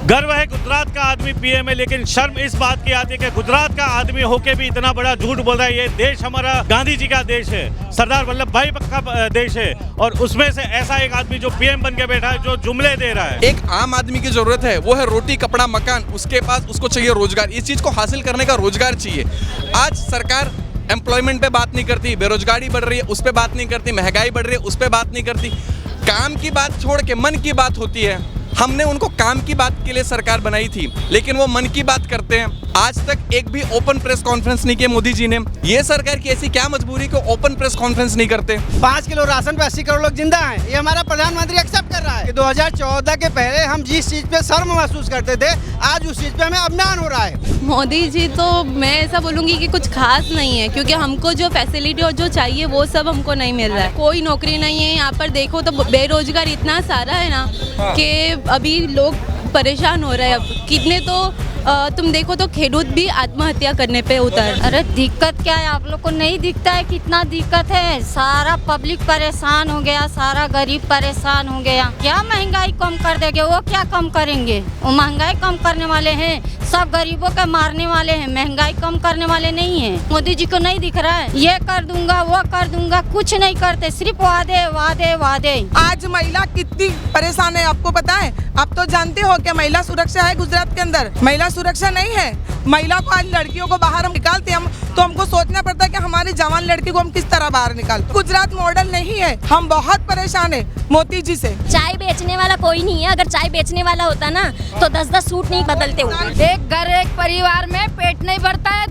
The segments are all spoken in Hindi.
गर्व है गुजरात का आदमी पीएम है, लेकिन शर्म इस बात की आती है कि गुजरात का आदमी होके भी इतना बड़ा झूठ बोल रहा है। ये देश हमारा गांधी जी का देश है, सरदार वल्लभ भाई का देश है, और उसमें से ऐसा एक आदमी जो पीएम बन के बैठा है, जो जुमले दे रहा है। एक आम आदमी की जरूरत है, वो है रोटी, कपड़ा, मकान। उसके पास उसको चाहिए रोजगार। इस चीज को हासिल करने का रोजगार चाहिए। आज सरकार एम्प्लॉयमेंट पे बात नहीं करती, बेरोजगारी बढ़ रही है उस पे बात नहीं करती, महंगाई बढ़ रही है उस पे बात नहीं करती। काम की बात छोड़ के मन की बात होती है। हमने उनको काम की बात के लिए सरकार बनाई थी, लेकिन वो मन की बात करते हैं। आज तक एक भी ओपन प्रेस कॉन्फ्रेंस नहीं किया मोदी जी ने। ये सरकार की ऐसी क्या मजबूरी कि ओपन प्रेस कॉन्फ्रेंस नहीं करते। 5 किलो राशन पे 80 करोड़ लोग जिंदा हैं। ये हमारा प्रधानमंत्री एक्सेप्ट कर रहा है कि 2014 के पहले हम जिस चीज पे शर्म महसूस करते थे, आज उस चीज पे हमें अभिमान हो रहा है। मोदी जी तो मैं ऐसा बोलूँगी कि कुछ खास नहीं है, क्योंकि हमको जो फैसिलिटी और जो चाहिए वो सब हमको नहीं मिल रहा है। कोई नौकरी नहीं है यहाँ पर। देखो तो बेरोजगार इतना सारा है ना कि अभी लोग परेशान हो रहे हैं। अब कितने तो तुम देखो तो खेडूत भी आत्महत्या करने पे उतर। अरे दिक्कत क्या है, आप लोग को नहीं दिखता है कितना दिक्कत है? सारा पब्लिक परेशान हो गया, सारा गरीब परेशान हो गया। क्या महंगाई कम कर देंगे? वो क्या कम करेंगे? वो महंगाई कम करने वाले हैं, सब गरीबों के मारने वाले हैं। महंगाई कम करने वाले नहीं है। मोदी जी को नहीं दिख रहा है ये कर दूंगा वो कर दूंगा, कुछ नहीं करते, सिर्फ वादे वादे वादे। आज महिला कितनी परेशान है आपको पता है? आप तो जानते हो कि महिला सुरक्षा है गुजरात के अंदर? महिला सुरक्षा नहीं है। महिला को आज लड़कियों को बाहर हम निकालते हम तो हमको सोचना पड़ता है कि हमारी जवान लड़की को हम किस तरह बाहर निकाल। गुजरात मॉडल नहीं है। हम बहुत परेशान है मोदी जी से। चाय बेचने वाला कोई नहीं है। अगर चाय बेचने वाला होता ना तो 10-10 सूट नहीं बदलते होते। एक घर एक परिवार में पेट नहीं भरता है।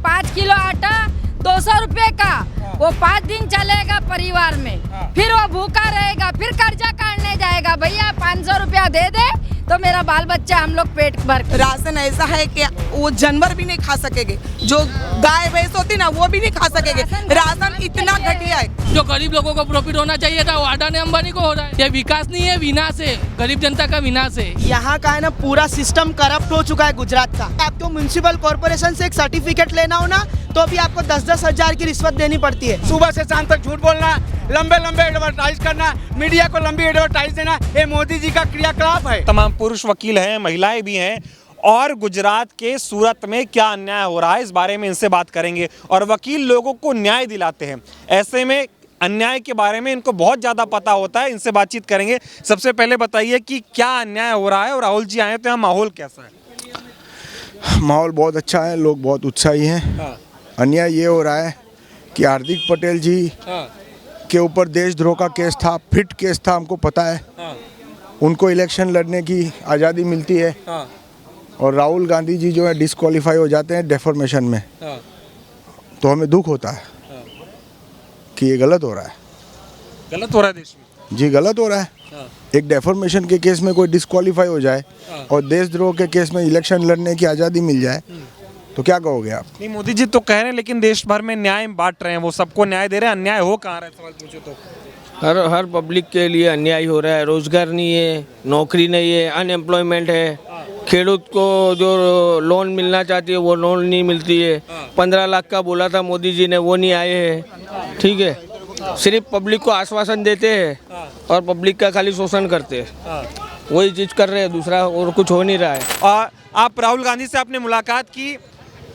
5 किलो आटा 200 रुपए का, वो 5 दिन चलेगा परिवार में, फिर वो भूखा रहेगा, फिर कर्जा काटने जाएगा। भैया 500 रुपया दे दे तो मेरा बाल बच्चा हम लोग पेट भर। राशन ऐसा है कि वो जानवर भी नहीं खा सकेंगे, जो गाय भैंस होती ना वो भी नहीं खा सकेंगे। राशन इतना घटिया है। जो गरीब लोगों को प्रॉफिट होना चाहिए था वो अडानी अंबानी को हो रहा है। ये विकास नहीं है, विनाश है, गरीब जनता का विनाश है। यहाँ का है ना पूरा सिस्टम करप्ट हो चुका है गुजरात का। आपको म्युनिसिपल कॉर्पोरेशन से एक सर्टिफिकेट लेना हो ना तो भी आपको 10-10 हजार की रिश्वत देनी पड़ती है। सुबह से शाम तक झूठ बोलना, लंबे लंबे एडवर्टाइज करना, मीडिया को लंबी एडवर्टाइज देना, ये मोदी जी का क्रियाकलाप है। तमाम पुरुष वकील हैं, महिलाएं भी हैं, और गुजरात के सूरत में क्या अन्याय हो रहा है इस बारे में इनसे बात करेंगे। और वकील लोगों को न्याय दिलाते हैं, ऐसे में अन्याय के बारे में इनको बहुत ज़्यादा पता होता है। इनसे बातचीत करेंगे। सबसे पहले बताइए कि क्या अन्याय हो रहा है, और राहुल जी आए तो यहाँ माहौल कैसा है? माहौल बहुत अच्छा है, लोग बहुत उत्साही हैं। अन्याय ये हो रहा है कि हार्दिक पटेल जी के ऊपर देशद्रोह का केस था, फिट केस था, हमको पता है। उनको इलेक्शन लड़ने की आज़ादी मिलती है, और राहुल गांधी जी जो है डिस्क्वालीफाई हो जाते हैं डेफॉर्मेशन में। तो हमें दुख होता है कि ये गलत हो रहा है। गलत हो रहा है देश में? जी गलत हो रहा है। एक डेफॉर्मेशन के केस में कोई डिस्क्वालीफाई हो जाए और देशद्रोह के केस में इलेक्शन लड़ने की आज़ादी मिल जाए तो क्या कहोगे आप? नहीं, मोदी जी तो कह रहे हैं लेकिन देश भर में न्याय बांट रहे हैं, वो सबको न्याय दे रहे हैं। अन्याय हो कहाँ रहा है, सवाल पूछो तो? हर पब्लिक के लिए अन्याय हो रहा है। रोजगार नहीं है, नौकरी नहीं है, अनएम्प्लॉयमेंट है। खेडूत को जो लोन मिलना चाहती है वो लोन नहीं मिलती है। 15 लाख का बोला था मोदी जी ने, वो नहीं आए हैं। ठीक है, सिर्फ पब्लिक को आश्वासन देते हैं और पब्लिक का खाली शोषण करते हैं। वही चीज़ कर रहे हैं, दूसरा और कुछ हो नहीं रहा है। और आप राहुल गांधी से आपने मुलाकात की,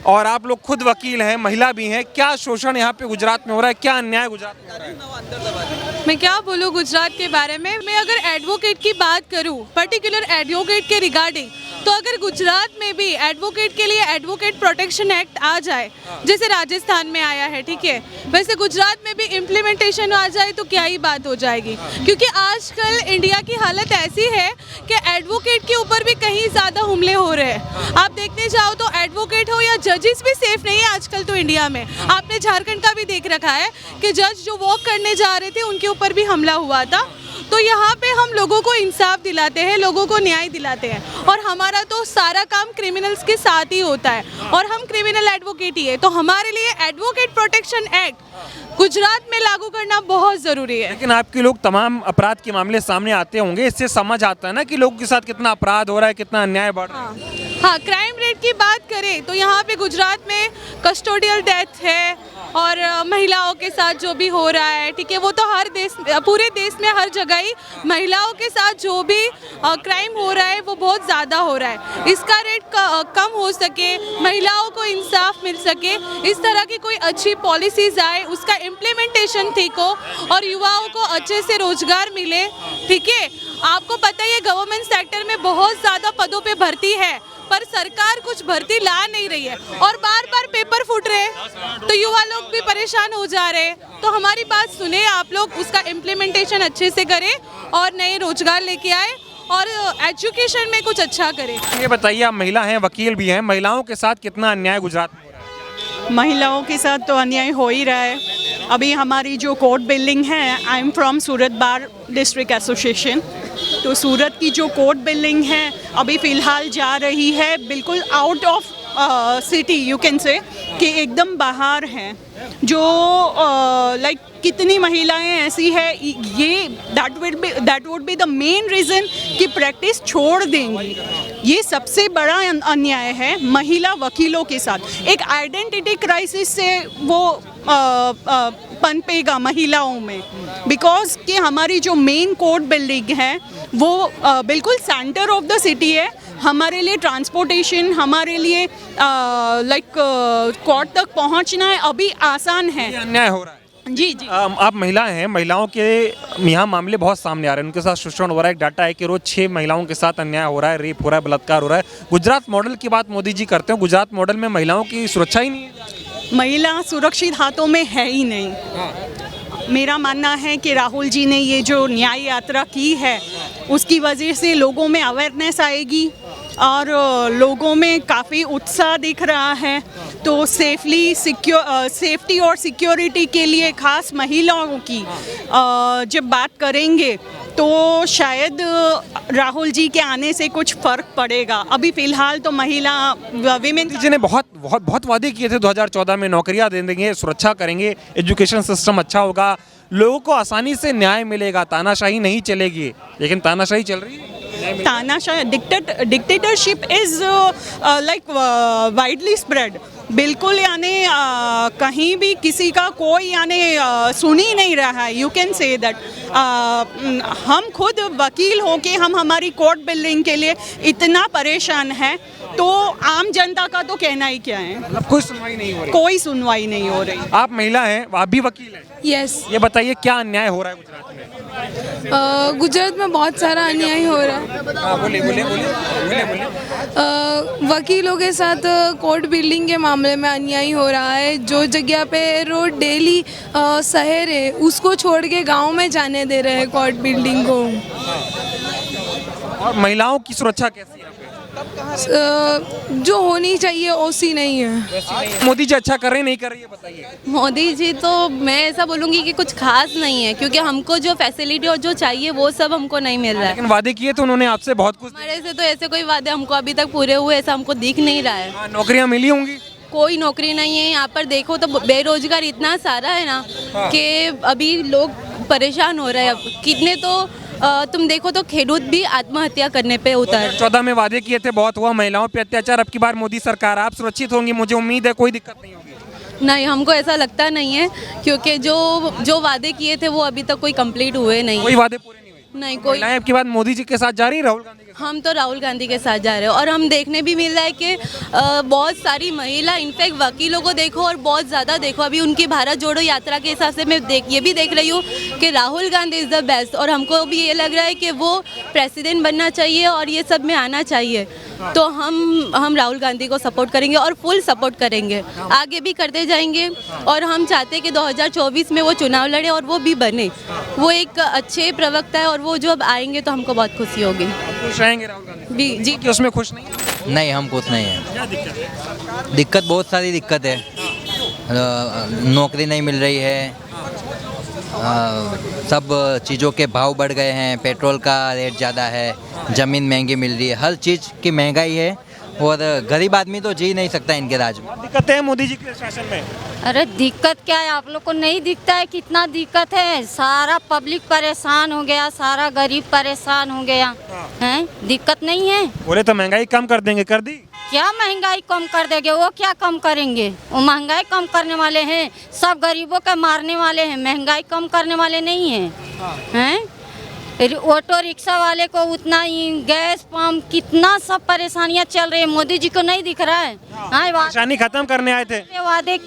और आप लोग खुद वकील हैं, महिला भी हैं। क्या शोषण यहाँ पे गुजरात में हो रहा है, क्या अन्याय गुजरात में हो रहा है? मैं क्या बोलूँ गुजरात के बारे में। मैं अगर एडवोकेट की बात करूँ, पर्टिकुलर एडवोकेट के रिगार्डिंग, तो अगर गुजरात में भी एडवोकेट के लिए एडवोकेट प्रोटेक्शन एक्ट आ जाए, जैसे राजस्थान में आया है, ठीक है, वैसे गुजरात में भी इम्प्लीमेंटेशन आ जाए तो क्या ही बात हो जाएगी। क्योंकि आजकल इंडिया की हालत ऐसी है कि एडवोकेट के ऊपर भी कहीं ज़्यादा हमले हो रहे हैं। आप देखने जाओ तो एडवोकेट हो या जजेस भी सेफ नहीं है आजकल तो इंडिया में। आपने झारखंड का भी देख रखा है कि जज जो वॉक करने जा रहे थे उनके ऊपर भी हमला हुआ था। तो यहाँ पे हम लोगों को इंसाफ दिलाते हैं, लोगों को न्याय दिलाते हैं, और हमारा तो सारा काम क्रिमिनल्स के साथ ही होता है, और हम क्रिमिनल एडवोकेट ही है। तो हमारे लिए एडवोकेट प्रोटेक्शन एक्ट गुजरात में लागू करना बहुत ज़रूरी है। लेकिन आपके लोग तमाम अपराध के मामले सामने आते होंगे, इससे समझ आता है ना कि लोगों के साथ कितना अपराध हो रहा है, कितना अन्याय बढ़ रहा है। हाँ, क्राइम रेट की बात करें तो यहाँ पे गुजरात में कस्टोडियल डेथ है, और महिलाओं के साथ जो भी हो रहा है, ठीक है, वो तो हर देश, पूरे देश में हर जगह ही महिलाओं के साथ जो भी क्राइम हो रहा है वो बहुत ज़्यादा हो रहा है। इसका रेट कम हो सके, महिलाओं को इंसाफ मिल सके, इस तरह की कोई अच्छी पॉलिसीज आए, उसका इम्प्लीमेंटेशन ठीक हो और युवाओं को अच्छे से रोजगार मिले। ठीक है, आपको पता ही है गवर्नमेंट सेक्टर में बहुत ज़्यादा पदों पे भर्ती है, पर सरकार कुछ भर्ती ला नहीं रही है और बार बार पेपर फूट रहे हैं, तो युवा लोग भी परेशान हो जा रहे हैं। तो हमारी बात सुने आप लोग, उसका इम्प्लीमेंटेशन अच्छे से करें और नए रोजगार लेके आए और एजुकेशन में कुछ अच्छा करें। ये बताइए, आप महिला हैं, वकील भी हैं, महिलाओं के साथ कितना अन्याय गुजरात में हो रहा है? महिलाओं के साथ तो अन्याय हो ही रहा है। अभी हमारी जो कोर्ट बिल्डिंग है, I am from Surat bar district association, तो सूरत की जो कोर्ट बिल्डिंग है अभी फ़िलहाल जा रही है बिल्कुल out of city, you can say, कि एकदम बाहर हैं। जो लाइक कितनी महिलाएं ऐसी है, ये that would be the main reason कि प्रैक्टिस छोड़ देंगी। ये सबसे बड़ा अन्याय है महिला वकीलों के साथ। एक आइडेंटिटी क्राइसिस से वो पनपेगा महिलाओं में, बिकॉज कि हमारी जो मेन कोर्ट बिल्डिंग है वो बिल्कुल सेंटर ऑफ द सिटी है। हमारे लिए ट्रांसपोर्टेशन, हमारे लिए लाइक कोर्ट तक पहुंचना है अभी आसान है। अन्याय हो रहा है। जी जी। आप महिला हैं, महिलाओं के यहाँ मामले बहुत सामने आ रहे हैं, उनके साथ शोषण हो रहा है। एक डाटा है कि रोज 6 महिलाओं के साथ अन्याय हो रहा है, रेप हो रहा है, बलात्कार हो रहा है। गुजरात मॉडल की बात मोदी जी करते हैं, गुजरात मॉडल में महिलाओं की सुरक्षा ही नहीं है। महिला सुरक्षित हाथों में है ही नहीं। मेरा मानना है कि राहुल जी ने ये जो न्याय यात्रा की है उसकी वजह से लोगों में अवेयरनेस आएगी और लोगों में काफ़ी उत्साह दिख रहा है। तो सेफ्टी और सिक्योरिटी के लिए खास महिलाओं की जब बात करेंगे तो शायद राहुल जी के आने से कुछ फ़र्क पड़ेगा। अभी फ़िलहाल तो महिला विमेन जी ने बहुत वादे किए थे 2014 में, नौकरियां दे देंगे, सुरक्षा करेंगे, एजुकेशन सिस्टम अच्छा होगा, लोगों को आसानी से न्याय मिलेगा, तानाशाही नहीं चलेगी, लेकिन तानाशाही चल रही है। तानाशाही, dictatorship is like widely spread. बिल्कुल यानी कहीं भी किसी का कोई यानी सुन ही नहीं रहा है। यू कैन से दैट हम खुद वकील हो के हम हमारी कोर्ट बिल्डिंग के लिए इतना परेशान हैं, तो आम जनता का तो कहना ही क्या है। मतलब कोई सुनवाई नहीं हो रही। कोई सुनवाई नहीं हो रही। आप महिला हैं, आप भी वकील हैं। यस। ये बताइए क्या अन्याय हो रहा है गुजरात में? गुजरात में बहुत सारा अन्याय हो रहा है। बोलिए। वकीलों के साथ कोर्ट बिल्डिंग के मामले में अन्याय हो रहा है। जो जगह पे रोड डेली शहर है उसको छोड़ के गांव में जाने दे रहे हैं कोर्ट बिल्डिंग को। और महिलाओं की सुरक्षा कैसी है? जो होनी चाहिए ओसी नहीं है। मोदी जी अच्छा कर रहे हैं, नहीं कर रही है, बताइए। मोदी जी तो मैं ऐसा बोलूँगी कि कुछ खास नहीं है, क्योंकि हमको जो फैसिलिटी और जो चाहिए वो सब हमको नहीं मिल रहा है। लेकिन वादे किए तो उन्होंने आपसे बहुत कुछ। हमारे से तो ऐसे कोई वादे हमको अभी तक पूरे हुए ऐसा हमको दिख नहीं रहा है। नौकरियाँ मिली होंगी? कोई नौकरी नहीं है यहाँ पर। देखो तो बेरोजगार इतना सारा है ना कि अभी लोग परेशान हो रहे हैं। अब कितने तो तुम देखो तो खेडूत भी आत्महत्या करने पे उतर। 14 में वादे किए थे, बहुत हुआ, महिलाओं पे अत्याचार। अब की बार मोदी सरकार, आप सुरक्षित होंगी, मुझे उम्मीद है, कोई दिक्कत नहीं होगी। नहीं, हमको ऐसा लगता नहीं है, क्योंकि जो वादे किए थे वो अभी तक कोई कंप्लीट हुए नहीं। कोई वादे पूरे नहीं हुए? नहीं कोई। अब की बार मोदी जी के साथ जा रही है, राहुल गांधी? हम तो राहुल गांधी के साथ जा रहे हैं और हम देखने भी मिल रहा है कि बहुत सारी महिला, इनफैक्ट वकीलों को देखो और बहुत ज़्यादा देखो, अभी उनकी भारत जोड़ो यात्रा के हिसाब से मैं ये भी देख रही हूँ कि Rahul Gandhi is the best. और हमको भी ये लग रहा है कि वो प्रेसिडेंट बनना चाहिए और ये सब में आना चाहिए। तो हम राहुल गांधी को सपोर्ट करेंगे और फुल सपोर्ट करेंगे, आगे भी करते जाएंगे। और हम चाहते हैं कि 2024 में वो चुनाव लड़े और वो भी बने। वो एक अच्छे प्रवक्ता है और वो जो अब आएंगे तो हमको बहुत खुशी होगी। खुश रहेंगे राहुल गांधी जी कि उसमें खुश नहीं है? नहीं, हम खुश नहीं है। क्या दिक्कत है? दिक्कत बहुत सारी दिक्कत है। नौकरी नहीं मिल रही है, सब चीज़ों के भाव बढ़ गए हैं, पेट्रोल का रेट ज़्यादा है, ज़मीन महंगी मिल रही है, हर चीज़ की महंगाई है। और गरीब आदमी तो जी नहीं सकता इनके राज में। दिक्कतें हैं मोदी जी के शासन में। अरे दिक्कत क्या है, आप लोग को नहीं दिखता है कितना दिक्कत है। सारा पब्लिक परेशान हो गया, सारा गरीब परेशान हो गया है। दिक्कत नहीं है। बोले तो महंगाई कम कर देंगे, कर दी? क्या महंगाई कम कर देंगे? वो क्या कम करेंगे? वो महंगाई कम करने वाले हैं, सब गरीबों का मारने वाले हैं। महंगाई कम करने वाले नहीं हैं। ऑटो रिक्शा वाले को उतना ही, गैस पंप, कितना सब परेशानियां चल रही है। मोदी जी को नहीं दिख रहा है? परेशानी खत्म करने आए थे। वादे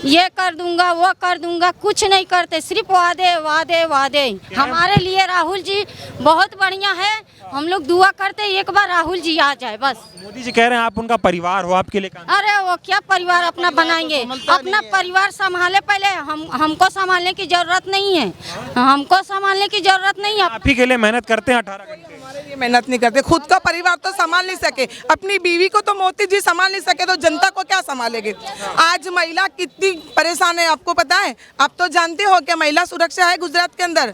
ये कर दूंगा, वो कर दूंगा, कुछ नहीं करते, सिर्फ वादे वादे वादे। हमारे लिए राहुल जी बहुत बढ़िया है। हम लोग दुआ करते एक बार राहुल जी आ जाए बस। मोदी जी कह रहे हैं आप उनका परिवार हो, आपके लिए काम। अरे वो क्या परिवार अपना बनाएंगे? अपना परिवार संभाले पहले। हमको संभालने की जरूरत नहीं है। हमको संभालने की जरूरत नहीं है। आप ही के लिए मेहनत करते हैं 18 घंटे। हमारे लिए मेहनत नहीं करते, खुद का परिवार तो संभाल नहीं सके, अपनी बीवी को तो मोदी जी संभाल नहीं सके, तो जनता को क्या संभालेंगे? आज महिला कितनी परेशान है आपको पता है? आप तो जानते हो कि महिला सुरक्षा है गुजरात के अंदर?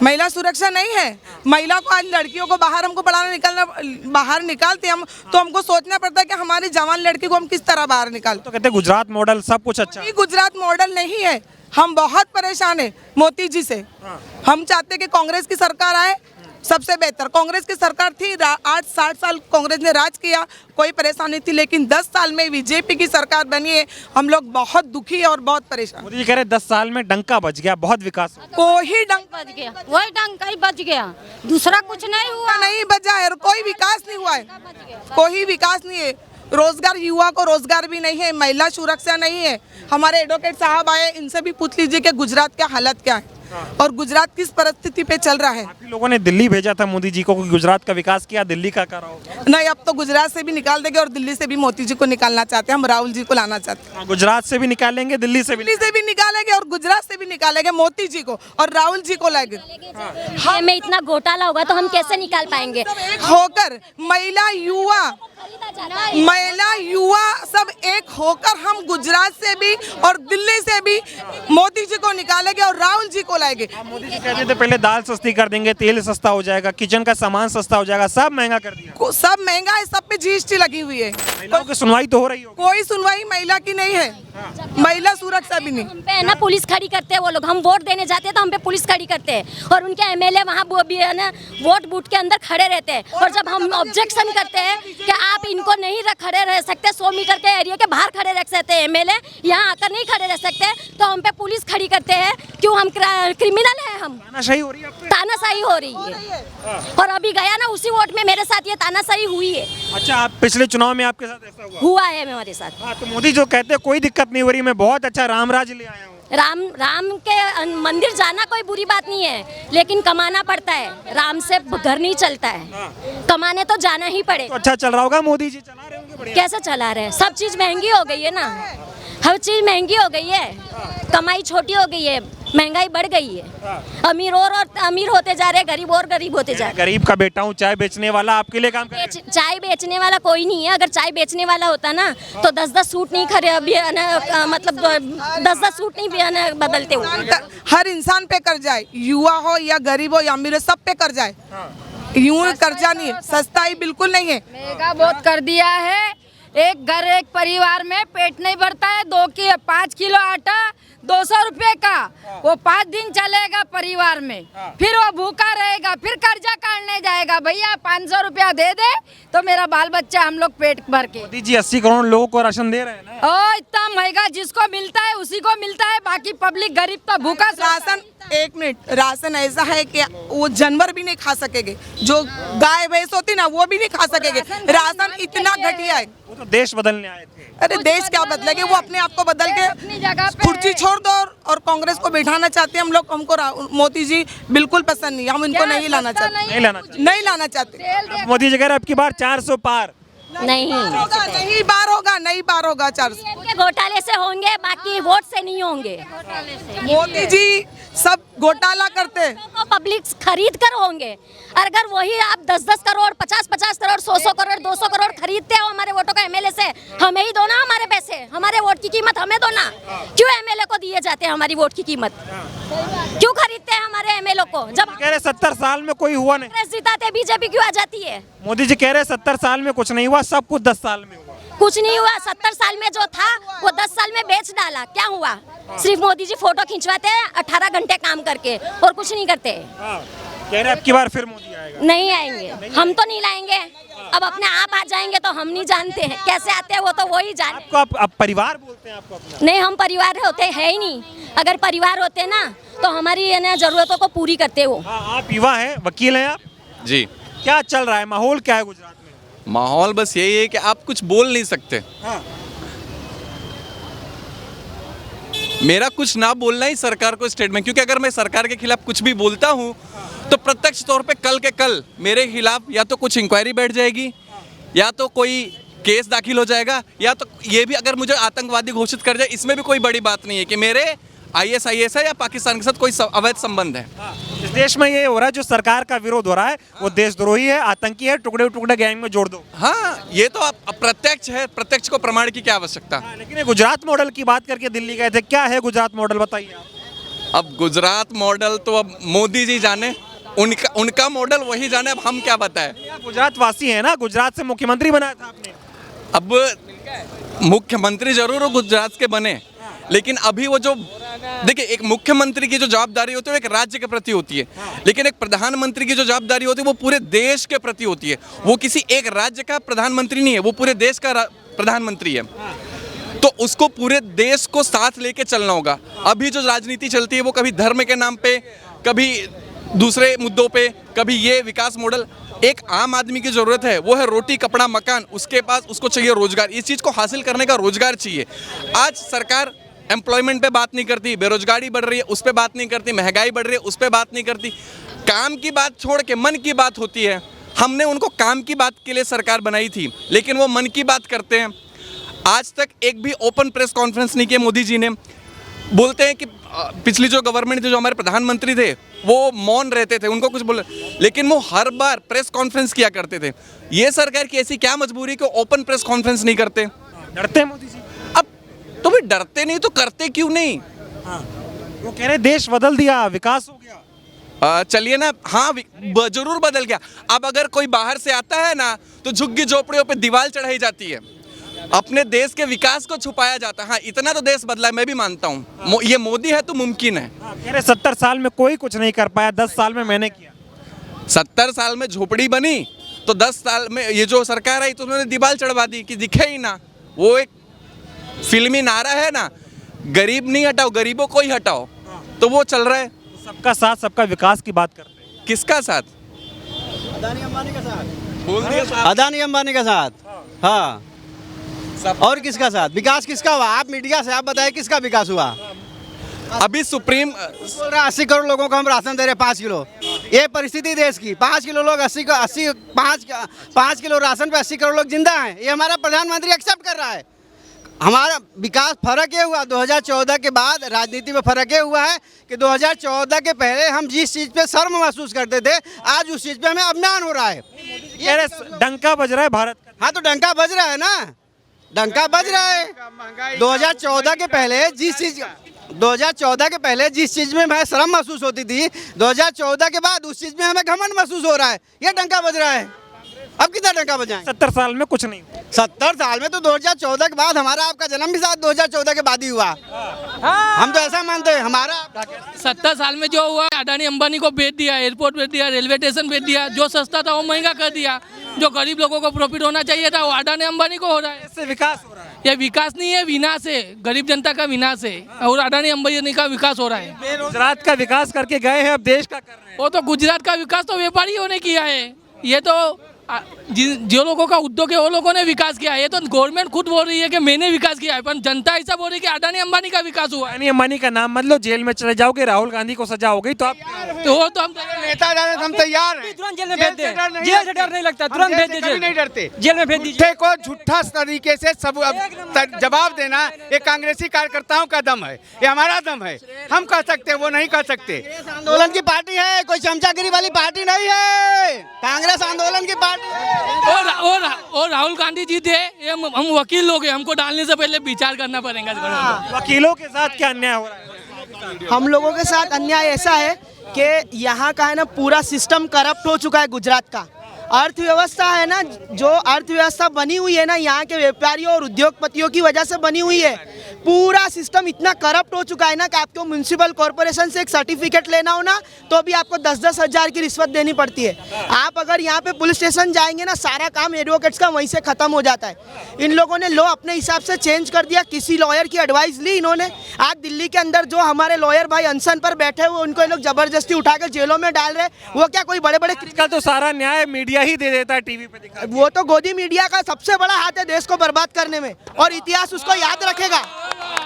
महिला सुरक्षा नहीं है। महिला को आज लड़कियों को बाहर हमको बाहर निकालते हम, तो हमको सोचना पड़ता है कि हमारी जवान लड़की को हम किस तरह बाहर निकाल। तो कहते हैं गुजरात मॉडल सब कुछ अच्छा है। गुजरात मॉडल नहीं है। हम बहुत परेशान है मोदी जी से। हम चाहते हैं कि कांग्रेस की सरकार आए, सबसे बेहतर। कांग्रेस की सरकार थी, 60 साल कांग्रेस ने राज किया, कोई परेशानी थी, लेकिन 10 साल में बीजेपी की सरकार बनी है। हम लोग बहुत दुखी और बहुत परेशान। मोदी जी कह रहे 10 साल में डंका बज गया, बहुत विकास। कोई डंका बज गया, वही डंका ही बज गया, दूसरा कुछ नहीं हुआ। नहीं बजा है, कोई विकास नहीं हुआ है, कोई विकास नहीं है। रोजगार, युवा को रोजगार भी नहीं है, महिला सुरक्षा नहीं है। हमारे एडवोकेट साहब आए, इनसे भी पूछ लीजिए कि गुजरात का हालत क्या है और गुजरात किस परिस्थिति पे चल रहा है। आप लोगों ने दिल्ली भेजा था मोदी जी को, गुजरात का विकास किया, दिल्ली का करा होगा। नहीं, अब तो गुजरात से भी निकाल देंगे और दिल्ली से भी मोदी जी को निकालना चाहते हैं। हम राहुल जी को लाना चाहते हैं। गुजरात से भी निकालेंगे, दिल्ली से भी निकालेंगे और गुजरात से भी निकालेंगे मोदी जी को और राहुल जी को लाएंगे। हमें इतना घोटाला होगा तो हम कैसे निकाल पाएंगे? होकर महिला युवा सब एक होकर हम गुजरात से भी और दिल्ली से भी मोदी जी को निकालेंगे और राहुल जी को लाएंगे। मोदी जी कहते थे पहले दाल सस्ती कर देंगे, तेल सस्ता हो जाएगा, किचन का सामान सस्ता हो जाएगा, सब महंगा कर दिया। सब महंगा है, सब पे जीएसटी लगी हुई है। महिलाओं की सुनवाई तो हो रही होगी? कोई सुनवाई महिला की नहीं है, महिला सुरक्षा भी नहीं। हम पे ना पुलिस खड़ी करते हैं वो लोग। हम वोट देने जाते हैं तो हम पे पुलिस खड़ी करते हैं और उनके एमएलए वहाँ वो भी है ना वोट बूथ के अंदर खड़े रहते हैं। और जब हम ऑब्जेक्शन करते हैं कि आप इनको नहीं खड़े रह सकते, 100 मीटर के एरिया के बाहर खड़े रख सकते हैं, एमएलए यहाँ आकर नहीं खड़े रह सकते, तो हम पे पुलिस खड़ी करते हैं। क्यों? हम क्रिमिनल हैं? हम तानाशाही हो रही है? तानाशाही हो रही है। और अभी गया ना उसी वोट में मेरे साथ ये तानाशाही हुई है। अच्छा, आप पिछले चुनाव में आपके साथ ऐसा हुआ है हमारे साथ। हाँ, तो मोदी जो कहते हैं कोई दिक्कत नहीं हो रही, मैं बहुत अच्छा राम राज ले आया हूँ। राम के मंदिर जाना कोई बुरी बात नहीं है, लेकिन कमाना पड़ता है। राम से घर नहीं चलता है, कमाने तो जाना ही पड़ेगा। तो अच्छा चल रहा होगा, मोदी जी चला रहे होंगे बढ़िया। कैसे चला रहे हैं? सब चीज महंगी हो गई है ना, हर चीज महंगी हो गई है, कमाई छोटी हो गई है, महंगाई बढ़ गई है। अमीर और अमीर होते जा रहे, गरीब और गरीब होते जा रहे। गरीब का बेटा हूँ, चाय बेचने वाला, आपके लिए काम कर। चाय बेचने वाला कोई नहीं है। अगर चाय बेचने वाला होता ना तो 10-10 सूट नहीं मतलब 10-10 सूट नहीं बदलते हुए। हर इंसान पे कर्जा है, युवा हो या गरीब हो या अमीर हो, सब पे कर्जा है। यूं कर्जा नहीं है, सस्ताई बिल्कुल नहीं है। महंगा बहुत कर दिया है। एक घर एक परिवार में पेट नहीं भरता है। 5 किलो आटा 200 रुपए का, वो 5 दिन चलेगा परिवार में, फिर वो भूखा रहेगा, फिर कर्जा काटने जाएगा। भैया 500 रुपया दे दे तो मेरा बाल बच्चा, हम लोग पेट भर के। मोदी जी 80 करोड़ लोगों को राशन दे रहे हैं ना। ओ इतना महंगा, जिसको मिलता है उसी को मिलता है, बाकी पब्लिक गरीब तो भूखा। राशन, 1 मिनट, राशन ऐसा है कि वो जानवर भी नहीं खा सकेंगे, जो गाय भैंस होती ना वो भी नहीं खा सकेंगे। राशन इतना घटिया है। वो तो देश बदलने आए थे। अरे देश क्या बदलेंगे? वो अपने आप को बदल के कुर्सी छोड़ दो और कांग्रेस को बैठाना चाहते हैं हम लोग। हमको मोदी जी बिल्कुल पसंद नहीं, हम इनको नहीं लाना चाहते। नहीं लाना चाहते। मोदी जी कह रहे अब की बार 400 पार। नहीं बार होगा, नहीं बार होगा। 400 घोटाले से होंगे, बाकी वोट से नहीं होंगे। मोदी जी सब घोटाला करते तो पब्लिक खरीद कर होंगे। अगर वही आप 10-10 करोड़ 50-50 करोड़ 100-100 करोड़ 200 करोड़ खरीदते हो हमारे वोटों का एमएलए से, हमें ही दो ना हमारे पैसे, हमारे वोट की कीमत हमें दो ना। क्यों एमएलए को दिए जाते हैं हमारी वोट की कीमत? क्यों खरीदते हैं हमारे एमएलए को? जब कह रहे 70 साल में कोई हुआ नहीं। कांग्रेस जिताते बीजेपी क्यों आ जाती है? मोदी जी कह रहे 70 साल में कुछ नहीं हुआ, सब कुछ 10 साल में हुआ। कुछ नहीं हुआ। 70 साल में जो था वो 10 साल में बेच डाला। क्या हुआ? सिर्फ मोदी जी फोटो खिंचवाते हैं 18 घंटे काम करके और कुछ नहीं करते। कह रहे अब की बार फिर मोदी आएगा। नहीं आएंगे, हम तो नहीं लाएंगे। अब अपने आप आ जाएंगे तो हम नहीं जानते हैं कैसे आते हैं, वो तो वही जाने। आपको आप परिवार बोलते हैं आपको अपना? नहीं, हम परिवार होते है ही नहीं। अगर परिवार होते ना तो हमारी जरूरतों को पूरी करते हो। आप युवा हैं, वकील हैं आप जी। क्या चल रहा है, माहौल क्या है गुजरात में? माहौल बस यही है कि आप कुछ बोल नहीं सकते। मेरा कुछ ना बोलना ही सरकार को स्टेटमेंट, क्योंकि अगर मैं सरकार के खिलाफ कुछ भी बोलता हूँ तो प्रत्यक्ष तौर पे कल के कल मेरे खिलाफ या तो कुछ इंक्वायरी बैठ जाएगी, या तो कोई केस दाखिल हो जाएगा, या तो ये भी अगर मुझे आतंकवादी घोषित कर जाए। इसमें भी कोई बड़ी बात नहीं है कि मेरे ISIS है या पाकिस्तान के साथ कोई अवैध संबंध है। इस देश में ये हो रहा है, जो सरकार का विरोध हो रहा है वो देशद्रोही है, आतंकी है, टुकड़े टुकड़े गैंग में जोड़ दो। हाँ, ये तो अब प्रत्यक्ष है, प्रत्यक्ष को प्रमाण की क्या आवश्यकता। लेकिन ये गुजरात मॉडल की बात करके दिल्ली गए थे, क्या है गुजरात मॉडल बताइए आप। अब गुजरात मॉडल तो अब मोदी जी जाने, उनका मॉडल वही जाने, अब हम क्या बताएं। गुजरात वासी है ना, गुजरात से मुख्यमंत्री बनाया था आपने। अब मुख्यमंत्री जरूर हो गुजरात के बने, लेकिन अभी वो जो देखिए, एक मुख्यमंत्री की जो जवाबदारी होती है वो एक राज्य के प्रति होती है, लेकिन एक प्रधानमंत्री की जो जवाबदारी होती है वो पूरे देश के प्रति होती है। वो किसी एक राज्य का प्रधानमंत्री नहीं है, वो पूरे देश का प्रधानमंत्री है। तो उसको पूरे देश को साथ लेके चलना होगा। अभी जो राजनीति चलती है वो कभी धर्म के नाम पे, कभी दूसरे मुद्दों पे, कभी ये विकास मॉडल। एक आम आदमी की जरूरत है, वो है रोटी कपड़ा मकान, उसके पास उसको चाहिए रोजगार। इस चीज़ को हासिल करने का रोजगार चाहिए। आज सरकार एम्प्लॉयमेंट पे बात नहीं करती, बेरोजगारी बढ़ रही है उस पे बात नहीं करती, महंगाई बढ़ रही है उस पे बात नहीं करती। काम की बात छोड़ के मन की बात होती है। हमने उनको काम की बात के लिए सरकार बनाई थी, लेकिन वो मन की बात करते हैं। आज तक एक भी ओपन प्रेस कॉन्फ्रेंस नहीं किया मोदी जी ने। बोलते हैं कि पिछली जो गवर्नमेंट थी, जो हमारे प्रधानमंत्री थे, वो मौन रहते थे, उनको कुछ बोले, लेकिन वो हर बार प्रेस कॉन्फ्रेंस किया करते थे। ये सरकार की ऐसी क्या मजबूरी कि ओपन प्रेस कॉन्फ्रेंस नहीं करते? डरते हैं मोदी जी? अब तो भी डरते नहीं तो करते क्यों नहीं? वो कह रहे देश बदल दिया, विकास हो गया। चलिए ना, हाँ जरूर बदल गया। अब अगर कोई बाहर से आता है ना तो झुग्गी झोपड़ियों पे दीवार चढ़ाई जाती है, अपने देश के विकास को छुपाया जाता है। हाँ, इतना तो देश बदला है, मैं भी मानता हूँ। ये मोदी है तो मुमकिन है। कह रहे 70 साल में कोई कुछ नहीं कर पाया, 10 साल में मैंने किया। 70 साल में झोपड़ी बनी तो 10 साल में ये जो सरकार आई तो उन्होंने दीवार चढ़वा दी कि दिखे ही ना। वो एक फिल्मी नारा है ना, गरीब नहीं हटाओ, गरीबों को ही हटाओ, तो वो चल रहा है। सबका साथ सबका विकास की बात करते हैं। किसका साथ? अदानी अंबानी का साथ। बोल दिया साथ। अदानी अंबानी का साथ। हाँ, और किसका साथ? विकास किसका हुआ? आप मीडिया से आप बताएं किसका विकास हुआ? अभी सुप्रीम बोल रहा 80 करोड़ लोगों को हम राशन दे रहे 5 किलो। ये परिस्थिति देश की, 5 किलो लोग 5 किलो राशन पे 80 करोड़ लोग जिंदा हैं। ये हमारा प्रधानमंत्री एक्सेप्ट कर रहा है। हमारा विकास फर्क ये हुआ 2014 के बाद, राजनीति में फर्क ये हुआ है कि 2014 के पहले हम जिस चीज़ पे शर्म महसूस करते थे, आज उस चीज़ पे हमें अपमान हो रहा है। कह रहे डंका बज रहा है भारत का। हाँ, तो डंका बज रहा है ना, डंका बज रहा है। 2014 के पहले जिस चीज़ में हमें शर्म महसूस होती थी, 2014 के बाद उस चीज़ में हमें घमंड महसूस हो रहा है। ये डंका बज रहा है। अब कितना डंका बजाएं? 70 साल में कुछ नहीं हुआ। 70 साल में तो 2014 के बाद, हमारा आपका जन्म भी साथ 2014 के बाद ही हुआ। हम तो ऐसा मानते हैं। हमारा 70 साल में जो हुआ, अडानी अंबानी को बेच दिया, एयरपोर्ट बेच दिया, रेलवे स्टेशन बेच दिया, जो सस्ता था वो महंगा कर दिया, जो गरीब लोगों को प्रॉफिट होना चाहिए था वो अडानी अंबानी को हो रहा है। इससे विकास हो रहा है। ये विकास नहीं है, विनाश है, गरीब जनता का विनाश है, और अडानी अंबानी का विकास हो रहा है। गुजरात का विकास करके गए हैं, अब देश का कर रहे हैं। वो तो गुजरात का विकास तो व्यापारियों ने किया है, ये तो जो लोगों का उद्योग है वो लोगों ने विकास किया है। ये तो गवर्नमेंट खुद बोल रही है कि मैंने विकास किया है, पर जनता ऐसा बोल रही है कि अडानी अंबानी का विकास हुआ है। अडानी अंबानी का नाम मतलब जेल में चले जाओगे, राहुल गांधी को सजा हो गई तो आप तो वो तो हम नेता जाने हम तैयार हैं, तुरंत जेल में भेज दे, जेल से डर नहीं लगता, तुरंत भेज दीजिए, नहीं डरते, जेल में भेज दीजिए। झूठे को झूठा तरीके से सब जवाब देना ये कांग्रेसी कार्यकर्ताओं का दम है, ये हमारा दम है। हम कह सकते हैं, वो नहीं कह सकते। आंदोलन की पार्टी है, कोई चमचागिरी वाली पार्टी नहीं है, कांग्रेस आंदोलन की पार्टी है। और राहुल गांधी जी थे, ये हम वकील लोग हैं, हमको डालने से पहले विचार करना पड़ेगा। वकीलों के साथ क्या अन्याय हो रहा है? हम लोगों के साथ अन्याय ऐसा है कि यहाँ का है ना पूरा सिस्टम करप्ट हो चुका है। गुजरात का अर्थव्यवस्था है ना, जो अर्थव्यवस्था बनी हुई है ना यहाँ के व्यापारियों और उद्योगपतियों की वजह से बनी हुई है। पूरा सिस्टम इतना करप्ट हो चुका है ना कि आपको म्यूनिसिपल कॉर्पोरेशन से एक सर्टिफिकेट लेना हो ना तो भी आपको 10-10 हज़ार की रिश्वत देनी पड़ती है। आप अगर यहाँ पे पुलिस स्टेशन जाएंगे ना, सारा काम एडवोकेट्स का वहीं से ख़त्म हो जाता है। इन लोगों ने लॉ अपने हिसाब से चेंज कर दिया, किसी लॉयर की एडवाइस ली इन्होंने। आज दिल्ली के अंदर जो हमारे लॉयर भाई अनशन पर बैठे हुए उनको ये लोग ज़बरदस्ती उठा कर जेलों में डाल रहे। वो क्या कोई बड़े बड़े आजकल तो सारा न्याय मीडिया ही दे देता है, टीवी पे दिखा। वो तो गोदी मीडिया का सबसे बड़ा हाथ है देश को बर्बाद करने में, और इतिहास उसको याद रखेगा।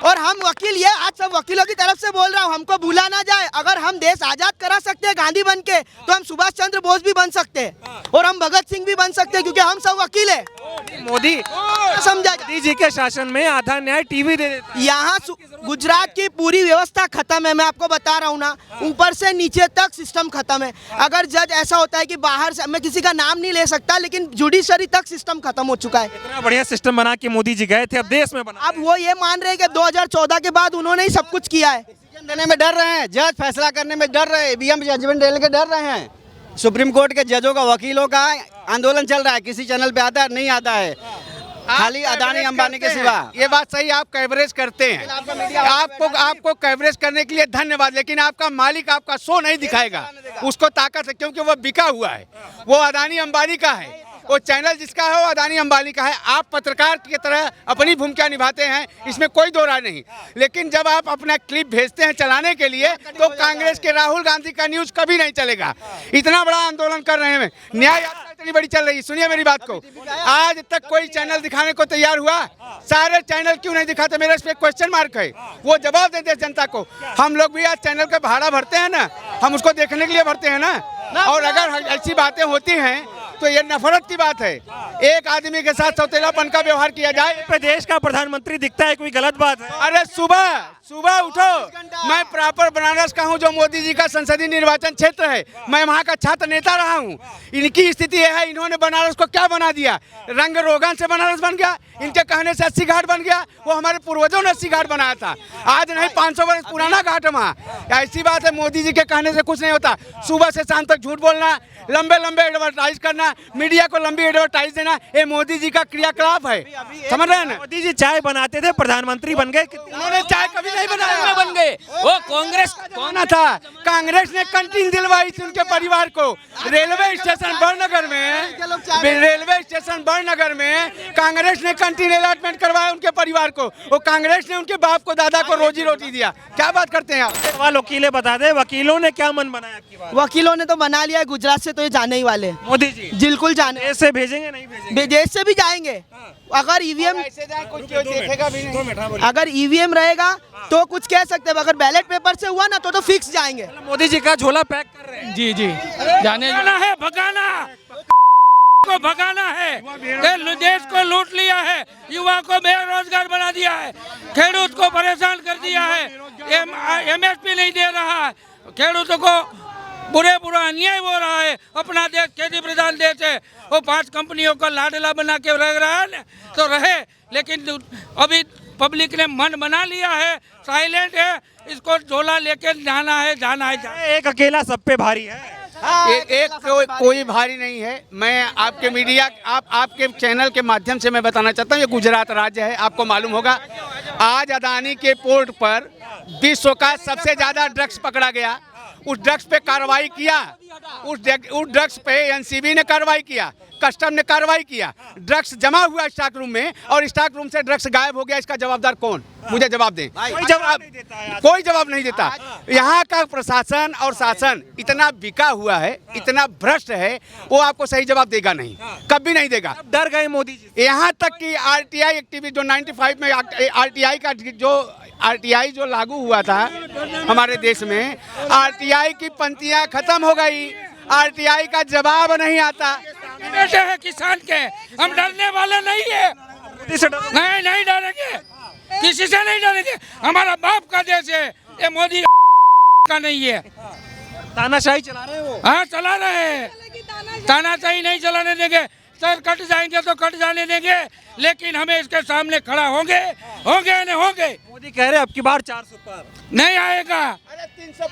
और हम वकील, ये आज सब वकीलों की तरफ से बोल रहा हूँ, हमको भूला ना जाए। अगर हम देश आजाद करा सकते हैं गांधी बन के, तो हम सुभाष चंद्र बोस भी बन सकते हैं और हम भगत सिंह भी बन सकते हैं, क्योंकि हम सब वकील है। मोदी समझा, मोदी जी के शासन में आधा न्याय टीवी दे देता है। यहाँ गुजरात की पूरी व्यवस्था खत्म है, मैं आपको बता रहा हूँ ना, ऊपर से नीचे तक सिस्टम खत्म है। अगर जज ऐसा होता है कि बाहर से, मैं किसी का नाम नहीं ले सकता, लेकिन जुडिशरी तक सिस्टम खत्म हो चुका है। इतना बढ़िया सिस्टम बना के मोदी जी गए थे, अब देश में बना। अब वो ये मान रहे हैं कि 2014 के बाद उन्होंने ही सब कुछ किया है। देने में डर रहे हैं, जज फैसला करने में डर रहे हैं, ईवीएम जजमेंट देने के डर रहे हैं। सुप्रीम कोर्ट के जजों का, वकीलों का आंदोलन चल रहा है, किसी चैनल पे आता है नहीं आता है, खाली अडानी अंबानी के सिवा। ये बात सही, आप कवरेज करते हैं, आपको कवरेज करने के लिए धन्यवाद, लेकिन आपका मालिक आपका शो नहीं दिखाएगा, उसको ताकत है, क्योंकि वो बिका हुआ है, वो अडानी अंबानी का है, वो चैनल जिसका है वो अडानी अंबानी का है। आप पत्रकार की तरह अपनी भूमिका निभाते हैं, इसमें कोई दो राय नहीं, लेकिन जब आप अपना क्लिप भेजते हैं चलाने के लिए, तो कांग्रेस के राहुल गांधी का न्यूज़ कभी नहीं चलेगा। इतना बड़ा आंदोलन कर रहे हैं, न्याय यात्रा इतनी बड़ी चल रही है। सुनिए मेरी बात को, आज तक कोई चैनल दिखाने को तैयार हुआ? सारे चैनल क्यों नहीं दिखाते? मेरे इस पे क्वेश्चन मार्क है, वो जवाब देते जनता को। हम लोग भी आज चैनल का भाड़ा भरते हैं ना, हम उसको देखने के लिए भरते हैं ना, और अगर ऐसी बातें होती हैं तो ये नफरत की बात है। एक आदमी के साथ सौतेलापन का व्यवहार किया जाए। प्रदेश का प्रधानमंत्री दिखता है, कोई गलत बात है? अरे सुबह उठो, मैं प्रॉपर बनारस का हूँ, जो मोदी जी का संसदीय निर्वाचन क्षेत्र है, मैं वहाँ का छात्र नेता रहा हूँ। इनकी स्थिति यह है, इन्होंने बनारस को क्या बना दिया? रंग रोगन से बनारस बन गया, इनके कहने से 80 घाट बन गया। वो हमारे पूर्वजों ने 80 घाट बनाया था, आज नहीं 500 वर्ष पुराना घाट है वहाँ। ऐसी बात है, मोदी जी के कहने से कुछ नहीं होता। सुबह से शाम तक झूठ बोलना, लंबे लंबे एडवर्टाइज करना, मीडिया को लंबी एडवर्टाइज देना, ये मोदी जी का क्रियाकलाप है, समझ रहे हैं ना? मोदी जी चाय बनाते थे, प्रधानमंत्री बन गए, उन्होंने चाय कभी नहीं बनाया, बन गए। वो कांग्रेस कौन था? कांग्रेस ने कंटीन दिलवाई थी उनके परिवार को। रेलवे स्टेशन बड़नगर में कांग्रेस ने कंटीन अलॉटमेंट करवाया उनके परिवार को। वो कांग्रेस ने उनके बाप को, दादा को रोजी रोटी दिया। क्या बात करते हैं आप? सवाल वकीलें बता दे, वकीलों ने क्या मन बनाया आपकी बात? वकीलों ने तो बना लिया है, गुजरात से तो ये जाने ही वाले। मोदी जी बिल्कुल जाने। देश से भेजेंगे नहीं भेजेंगे? विदेश से भी जाएंगे। अगर ईवीएम अगर ईवीएम रहेगा तो कुछ कह सकते हैं, अगर बैलेट पेपर से हुआ ना तो फिक्स जाएंगे। मोदी जी का झोला पैक कर रहे हैं। जी जी, जाने है, भगाना को भगाना है, देश को लूट लिया है, युवा को बेरोजगार बना दिया है, खेडूत को परेशान कर दिया है, MSP नहीं दे रहा है, खेडूतों को बुरा अन्याय हो रहा है। अपना देश खेती प्रधान देश है, वो 5 कंपनियों का लाडला बना के रह रहा है तो रहे, लेकिन अभी पब्लिक ने मन बना लिया है, साइलेंट है, इसको झोला लेके जाना है। एक अकेला सब पे भारी है। कोई भारी नहीं है। मैं आपके मीडिया, आपके चैनल के माध्यम से मैं बताना चाहता हूँ, ये गुजरात राज्य है, आपको मालूम होगा। आज अडानी के पोर्ट पर विश्व का सबसे ज़्यादा ड्रग्स पकड़ा गया, उस ड्रग्स पे कार्रवाई किया, उस ड्रग्स पे एनसीबी ने कार्रवाई किया, कस्टम ने कार्रवाई किया। ड्रग्स जमा हुआ स्टॉक रूम में और स्टॉक रूम से ड्रग्स गायब हो गया, इसका जवाबदार कौन? मुझे जवाब दें। कोई जवाब नहीं देता। यहाँ का प्रशासन और शासन इतना बिका हुआ है, इतना भ्रष्ट है, वो आपको सही जवाब देगा नहीं, कभी नहीं देगा। डर गए मोदी जी। यहाँ तक कि आरटीआई एक्टिविटी जो 95 में आरटीआई जो लागू हुआ था हमारे देश में, आरटीआई की पंक्तियाँ खत्म हो गई, आरटीआई का जवाब नहीं आता। बेटे है किसान के, हम डरने वाले नहीं है, नहीं डरेंगे, किसी से नहीं डरेंगे। हमारा बाप का देश है, ये मोदी का नहीं है। तानाशाही चला रहे हो? हाँ चला रहे हैं, तानाशाही नहीं चलाने देंगे। सर कट जाएंगे तो कट जाने देंगे, लेकिन हमें इसके सामने खड़ा होंगे नहीं होंगे। मोदी कह रहे अब की बार 400 पार नहीं आएगा।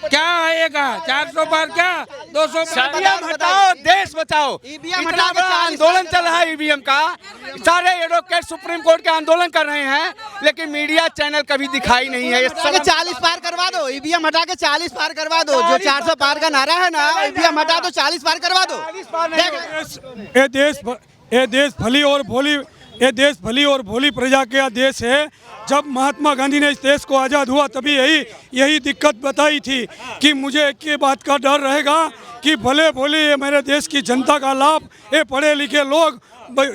क्या आएगा? 400 पार क्या 200 ईवीएम हटाओ, देश बचाओ। इतना बड़ा आंदोलन चल रहा है ईवीएम का, सारे एडवोकेट सुप्रीम कोर्ट के आंदोलन कर रहे हैं, लेकिन मीडिया चैनल कभी दिखाई नहीं है। 40 पार करवा दो, ईवीएम हटा के 40 पार करवा दो। जो 400 पार का नारा है ना, ईवीएम हटा दो, 40 पार करवा दो। ये देश भली और भोली प्रजा का देश है। जब महात्मा गांधी ने इस देश को आज़ाद हुआ तभी यही दिक्कत बताई थी कि मुझे एक ही बात का डर रहेगा कि भले भोले ये मेरे देश की जनता का लाभ ये पढ़े लिखे लोग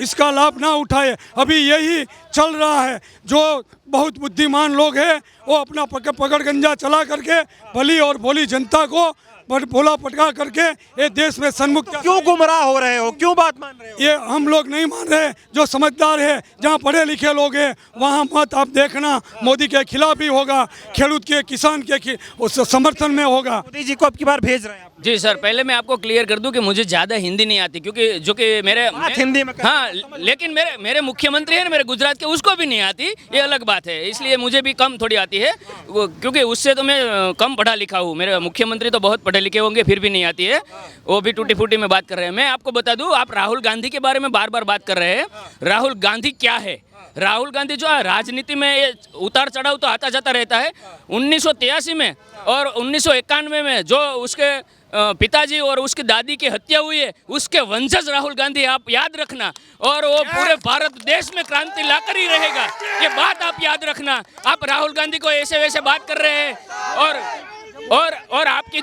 इसका लाभ ना उठाए। अभी यही चल रहा है। जो बहुत बुद्धिमान लोग हैं वो अपना पकड़ गंजा चला करके भली और भोली जनता को भोला पटका करके ये देश में सन्मुक्त। क्यों गुमराह हो रहे हो, क्यों बात मान रहे हो? ये हम लोग नहीं मान रहे। जो समझदार है, जहाँ पढ़े लिखे लोग हैं, वहाँ मत आप देखना मोदी के खिलाफ ही होगा, खेडूत के किसान के उस समर्थन में होगा। मोदी जी को अब की बार भेज रहे हैं आप? जी सर, पहले मैं आपको क्लियर कर दूं कि मुझे ज़्यादा हिंदी नहीं आती, क्योंकि जो कि मेरे हिंदी में हाँ, लेकिन मेरे मुख्यमंत्री हैं मेरे गुजरात के, उसको भी नहीं आती, ये अलग बात है। इसलिए मुझे भी कम थोड़ी आती है, क्योंकि उससे तो मैं कम पढ़ा लिखा हूँ। मेरे मुख्यमंत्री तो बहुत पढ़े लिखे होंगे, फिर भी नहीं आती है, वो भी टूटी फूटी में बात कर रहे हैं। मैं आपको बता दूं, आप राहुल गांधी के बारे में बार बार बात कर रहे हैं। राहुल गांधी क्या है? राहुल गांधी जो है राजनीति में उतार चढ़ाव तो आता जाता रहता है। 1983 में और 1991 में जो उसके पिताजी और उसकी दादी की हत्या हुई है, उसके वंशज राहुल गांधी, आप याद रखना। और वो पूरे भारत देश में क्रांति लाकर ही रहेगा, ये बात आप याद रखना। आप राहुल गांधी को ऐसे वैसे बात कर रहे हैं और आपकी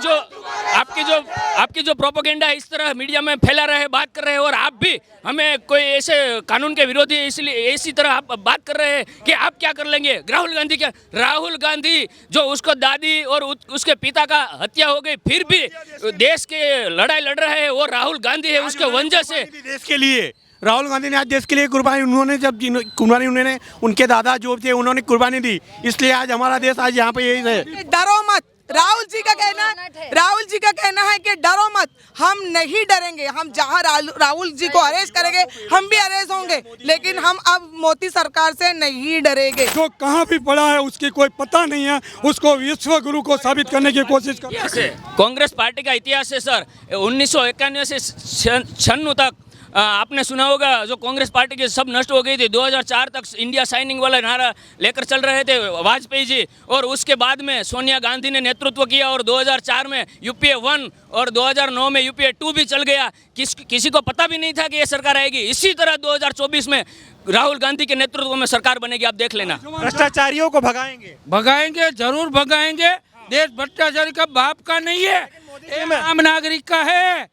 जो प्रोपेगेंडा इस तरह मीडिया में फैला रहे, बात कर रहे हैं, और आप भी हमें कोई ऐसे कानून के विरोधी इसलिए इसी तरह आप बात कर रहे हैं कि आप क्या कर लेंगे। राहुल गांधी जो उसको दादी और उसके पिता का हत्या हो गई, फिर भी देश के लड़ाई लड़ रहे हैं, वो राहुल गांधी है, उसके वंशज है। देश के लिए राहुल गांधी ने आज देश के लिए कुर्बानी उन्होंने उनके दादा जो थे उन्होंने कुर्बानी दी, इसलिए आज हमारा देश आज यहाँ पे यही है। डरो मत। राहुल जी का कहना है कि डरो मत, हम नहीं डरेंगे। हम जहाँ राहुल जी को अरेस्ट करेंगे हम भी अरेस्ट होंगे, लेकिन हम अब मोदी सरकार से नहीं डरेंगे। जो कहाँ भी पड़ा है उसकी कोई पता नहीं है, उसको विश्व गुरु को साबित करने की कोशिश कर रहे हैं। कांग्रेस पार्टी का इतिहास है सर, 1991 से 96 तक आपने सुना होगा, जो कांग्रेस पार्टी की सब नष्ट हो गई थी। 2004 तक इंडिया शाइनिंग वाला नारा लेकर चल रहे थे वाजपेयी जी, और उसके बाद में सोनिया गांधी ने नेतृत्व किया, और 2004 में यूपीए 1 और 2009 में यूपीए 2 भी चल गया। किसी को पता भी नहीं था कि ये सरकार आएगी। इसी तरह 2024 में राहुल गांधी के नेतृत्व में सरकार बनेगी, आप देख लेना। भ्रष्टाचारियों को भगाएंगे, जरूर भगाएंगे। देश भ्रष्टाचारी का बाप का नहीं है, आम नागरिक का है।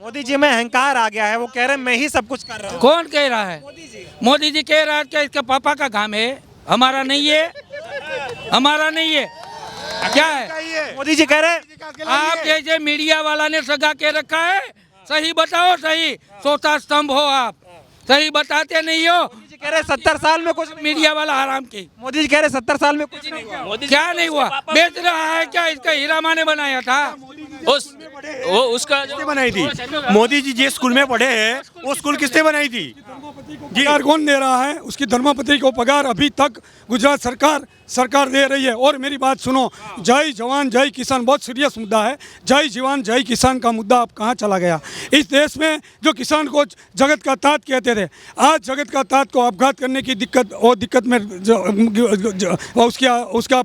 मोदी जी में अहंकार आ गया है, वो कह रहे हैं मैं ही सब कुछ कर रहा हूँ। कौन कह रहा है? मोदी जी कह रहा है कि इसके पापा का काम है, हमारा नहीं है, हमारा नहीं है। क्या है? मोदी जी कह रहे हैं आप जैसे मीडिया वाला ने सगा के रखा है। सही बताओ, सही सोता स्तंभ हो आप, सही बताते नहीं हो। कह रहे 70 साल में कुछ मीडिया वाला हराम की। मोदी जी कह रहे 70 साल में कुछ नहीं हुआ। क्या नहीं हुआ? बेच रहा है क्या? इसका हीरा माने बनाया था। उसका किसने बनाई थी? मोदी जी जिस स्कूल में पढ़े हैं वो स्कूल किसने बनाई थी? पगार कौन दे रहा है? उसकी धर्मपत्नी को पगार अभी तक गुजरात सरकार सरकार दे रही है। और मेरी बात सुनो, जय जवान जय किसान बहुत सीरियस मुद्दा है। जय जवान जय किसान का मुद्दा अब कहाँ चला गया? इस देश में जो किसान को जगत का ताज कहते थे, आज जगत का ताज को अपघात करने की दिक्कत और दिक्कत में उसका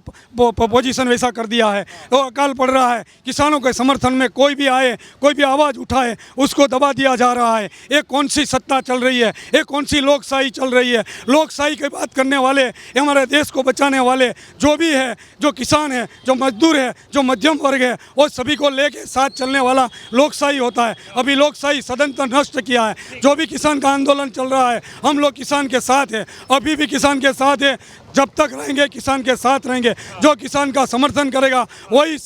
पोजीशन वैसा कर दिया है। तो अकाल पड़ रहा है। किसानों के समर्थन में कोई भी आए, कोई भी आवाज़ उठाए, उसको दबा दिया जा रहा है। ये कौन सी सत्ता चल रही है? ये कौन सी लोकशाही चल रही है? लोकशाही की बात करने वाले, हमारे देश को बचाने वाले जो भी है, जो किसान है, जो मजदूर है, जो मध्यम वर्ग है, वो सभी को लेके साथ चलने वाला लोकशाही होता है। अभी लोकशाही सदंतर नष्ट किया है। जो भी किसान का आंदोलन चल रहा है, हम लोग किसान के साथ हैं, अभी भी किसान के साथ है, जब तक रहेंगे किसान के साथ रहेंगे। जो किसान का समर्थन करेगा वही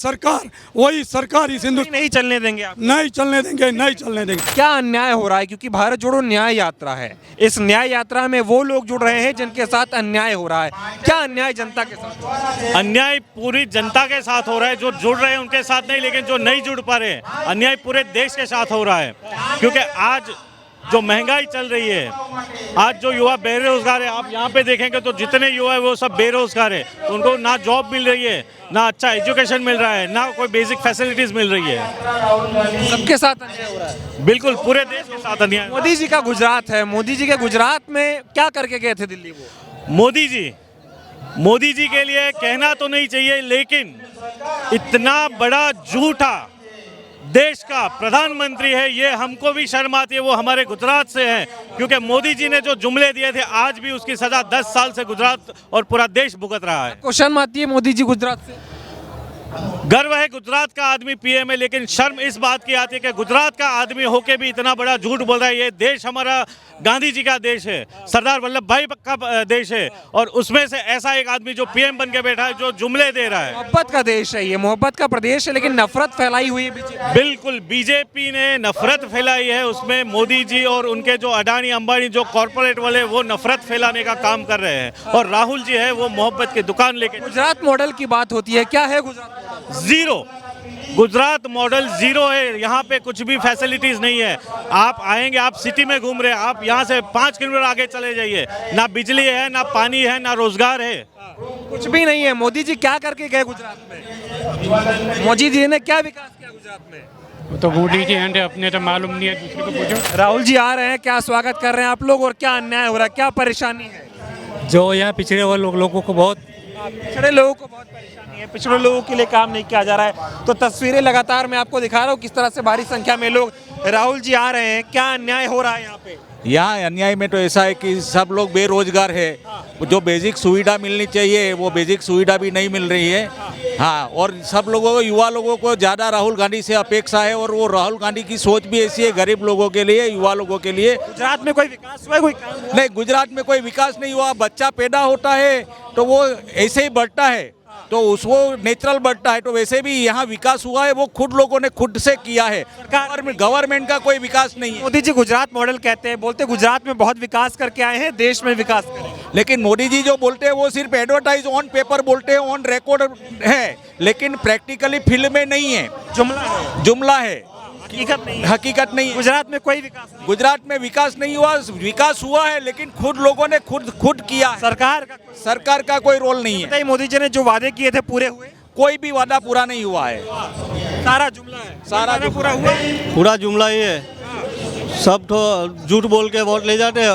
सरकार इस हिंदुस्तान नहीं चलने देंगे आप? नहीं चलने देंगे, नहीं चलने देंगे। क्या अन्याय हो रहा है? क्योंकि भारत जोड़ो न्याय यात्रा है, इस न्याय यात्रा में वो लोग जुड़ रहे हैं जिनके साथ अन्याय हो रहा है। क्या अन्याय जनता के साथ? अन्याय पूरी जनता के साथ हो रहा है। जो जुड़ रहे हैं उनके साथ नहीं, लेकिन जो नहीं जुड़ पा रहे हैं, अन्याय पूरे देश के साथ हो रहा है। क्योंकि आज जो महंगाई चल रही है, आज जो युवा बेरोजगार है, आप यहाँ पे देखेंगे तो जितने युवा है वो सब बेरोजगार है। तो उनको ना जॉब मिल रही है, ना अच्छा एजुकेशन मिल रहा है, ना कोई बेसिक फैसिलिटीज मिल रही है। सबके साथ अन्याय हो रहा है। बिल्कुल, पूरे देश के साथ अन्याय। मोदी जी का गुजरात है, मोदी जी के गुजरात में क्या करके गए थे दिल्ली? वो मोदी जी के लिए कहना तो नहीं चाहिए, लेकिन इतना बड़ा झूठा देश का प्रधानमंत्री है, ये हमको भी शर्म आती है। वो हमारे गुजरात से हैं, क्योंकि मोदी जी ने जो जुमले दिए थे, आज भी उसकी सजा 10 साल से गुजरात और पूरा देश भुगत रहा है। आपको शर्म आती है मोदी जी गुजरात से? गर्व है गुजरात का आदमी पीएम है, लेकिन शर्म इस बात की आती है कि गुजरात का आदमी होके भी इतना बड़ा झूठ बोल रहा है। ये देश हमारा गांधी जी का देश है, सरदार वल्लभ भाई का देश है, और उसमें से ऐसा एक आदमी जो पीएम बन के बैठा है, जो जुमले दे रहा है। मोहब्बत का देश है ये, मोहब्बत का प्रदेश है, लेकिन नफरत फैलाई हुई है बीजेपी। बिल्कुल, बीजेपी ने नफरत फैलाई है। उसमें मोदी जी और उनके जो अडानी अंबानी जो कॉर्पोरेट वाले, वो नफरत फैलाने का काम कर रहे हैं। और राहुल जी है, वो मोहब्बत की दुकान लेके। गुजरात मॉडल की बात होती है, क्या है Gujarat? Zero. Gujarat model zero है। यहाँ पे कुछ भी फैसिलिटीज नहीं है। आप आएंगे, आप सिटी में घूम रहे हैं, आप यहाँ से 5 किलोमीटर आगे चले जाइए, ना बिजली है, ना पानी है, ना रोजगार है, कुछ भी नहीं है। मोदी जी क्या करके गए गुजरात में? मोदी जी ने क्या विकास किया गुजरात में? तो मोदी जी हैं, अपने तो मालूम नहीं है, दूसरे को पूछो। राहुल जी आ रहे हैं, क्या स्वागत कर रहे हैं आप लोग, और क्या अन्याय हो रहा है, क्या परेशानी है? जो यहाँ पिछड़े हुए लोगों को बहुत परेशानी है, पिछड़े लोगों के लिए काम नहीं किया जा रहा है। तो तस्वीरें लगातार मैं आपको दिखा रहा हूँ किस तरह से भारी संख्या में लोग राहुल जी आ रहे हैं। क्या अन्याय हो रहा है यहाँ पे? यहाँ अन्याय में तो ऐसा है कि सब लोग बेरोजगार है, जो बेसिक सुविधा मिलनी चाहिए वो बेसिक सुविधा भी नहीं मिल रही है। हाँ, और सब लोगों को, युवा लोगों को ज़्यादा राहुल गांधी से अपेक्षा है, और वो राहुल गांधी की सोच भी ऐसी है, गरीब लोगों के लिए, युवा लोगों के लिए। गुजरात में कोई विकास हुआ है? कोई काम हुआ? नहीं, गुजरात में कोई विकास नहीं हुआ। बच्चा पैदा होता है तो वो ऐसे ही बढ़ता है, तो उसको नेचुरल बढ़ता है। तो वैसे भी यहाँ विकास हुआ है, वो खुद लोगों ने खुद से किया है। गवर्नमेंट का कोई विकास नहीं है। मोदी जी गुजरात मॉडल कहते हैं, बोलते गुजरात में बहुत विकास करके आए हैं, देश में विकास करें। लेकिन मोदी जी जो बोलते हैं वो सिर्फ एडवर्टाइज ऑन पेपर बोलते हैं, ऑन रिकॉर्ड है, लेकिन प्रैक्टिकली फील्ड में नहीं है। जुमला है, हकीकत नहीं है। गुजरात में कोई विकास नहीं। गुजरात में विकास नहीं हुआ। विकास हुआ है, लेकिन खुद लोगों ने खुद किया। सरकार का कोई रोल नहीं है। मोदी जी ने जो वादे किए थे पूरे हुए? कोई भी वादा पूरा नहीं हुआ है। सारा जुमला है। सारा पूरा हुआ? पूरा जुमला ही है। सब तो झूठ बोल के वोट ले जाते हैं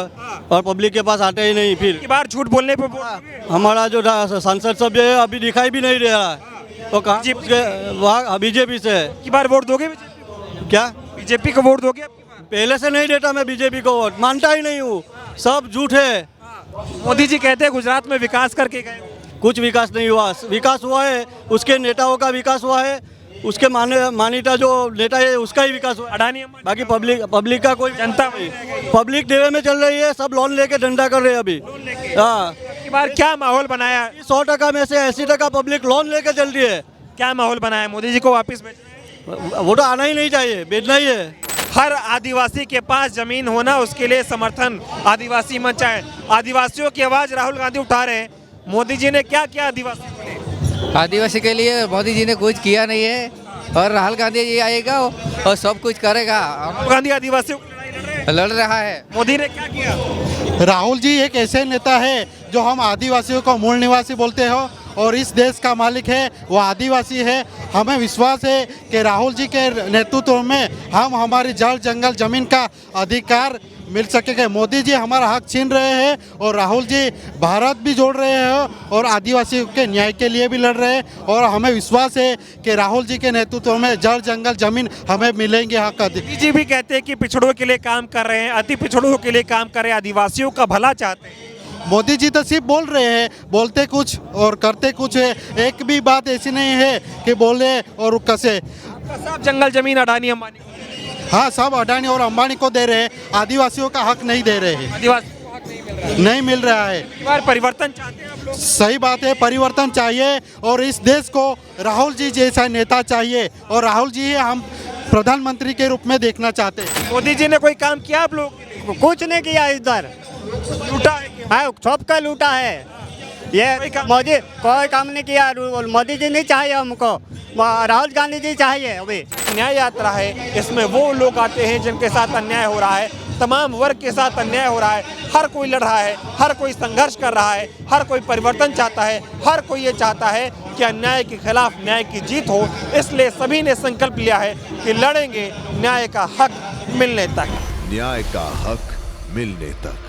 और पब्लिक के पास आते ही नहीं। फिर की बार झूठ बोलने पे हमारा जो सांसद सब है अभी दिखाई भी नहीं दे रहा है, तो कहाँ वहाँ बीजेपी से है। की बार वोट दोगे? क्या बीजेपी को वोट दोगे? पहले से नहीं देता मैं बीजेपी को वोट, मानता ही नहीं हूँ, सब झूठ है। मोदी जी कहते हैं गुजरात में विकास करके गए। कुछ विकास नहीं हुआ। विकास हुआ है उसके नेताओं का विकास हुआ है, उसके मान्यता जो नेता है उसका ही विकास हुआ। अडानी बाकी पब्लिक का कोई जनता पब्लिक देवे में चल रही है, सब लोन लेके धंधा कर रहे हैं अभी। हाँ, बार क्या माहौल बनाया? 100% में से 80% पब्लिक लोन लेके चल रही है। क्या माहौल बनाया? मोदी जी को वापस वो तो आना ही नहीं चाहिए, बेचना ही है। हर आदिवासी के पास जमीन होना, उसके लिए समर्थन आदिवासी मंच है। आदिवासियों की आवाज राहुल गांधी उठा रहे हैं। मोदी जी ने क्या किया आदिवासी के लिए? मोदी जी ने कुछ किया नहीं है, और राहुल गांधी जी आएगा और सब कुछ करेगा। राहुल गांधी आदिवासियों को लड़ रहा है। मोदी ने क्या किया? राहुल जी एक ऐसे नेता है जो हम आदिवासियों को मूल निवासी बोलते हो और इस देश का मालिक है वो आदिवासी है। हमें विश्वास है कि राहुल जी के नेतृत्व में हम हमारी जल जंगल जमीन का अधिकार मिल सकेगा। मोदी जी हमारा हक छीन रहे हैं और राहुल जी भारत भी जोड़ रहे हैं और आदिवासियों के न्याय के लिए भी लड़ रहे हैं और हमें विश्वास है कि राहुल जी के नेतृत्व में जल जंगल जमीन हमें मिलेंगे हक अधिकार। जी भी कहते हैं कि पिछड़ों के लिए काम कर रहे हैं, अति पिछड़ों के लिए काम कर रहे हैं, आदिवासियों का भला चाहते हैं। मोदी जी तो सिर्फ बोल रहे हैं, बोलते कुछ और करते कुछ है। एक भी बात ऐसी नहीं है कि बोले और कसे। सब जंगल जमीन अडानी अंबानी, हाँ सब अडानी और अंबानी को दे रहे हैं, आदिवासियों का हक नहीं दे रहे हैं। आदिवासी नहीं मिल रहा है। परिवर्तन चाहते हैं आप लोग? सही बात है, परिवर्तन चाहिए और इस देश को राहुल जी जैसा नेता चाहिए और राहुल जी हम प्रधानमंत्री के रूप में देखना चाहते हैं। मोदी जी ने कोई काम किया आप लोग? कुछ नहीं किया इधर, लूटा है क्या? हाँ सबका लूटा है ये। मोदी कोई काम नहीं किया। मोदी जी नहीं चाहिए हमको, राहुल गांधी जी चाहिए। अभी न्याय यात्रा है, इसमें वो लोग आते हैं जिनके साथ अन्याय हो रहा है, तमाम वर्ग के साथ अन्याय हो रहा है। हर कोई लड़ रहा है, हर कोई संघर्ष कर रहा है, हर कोई परिवर्तन चाहता है, हर कोई ये चाहता है कि अन्याय के खिलाफ न्याय की जीत हो। इसलिए सभी ने संकल्प लिया है कि लड़ेंगे न्याय का हक मिलने तक। न्याय का हक मिलने तक।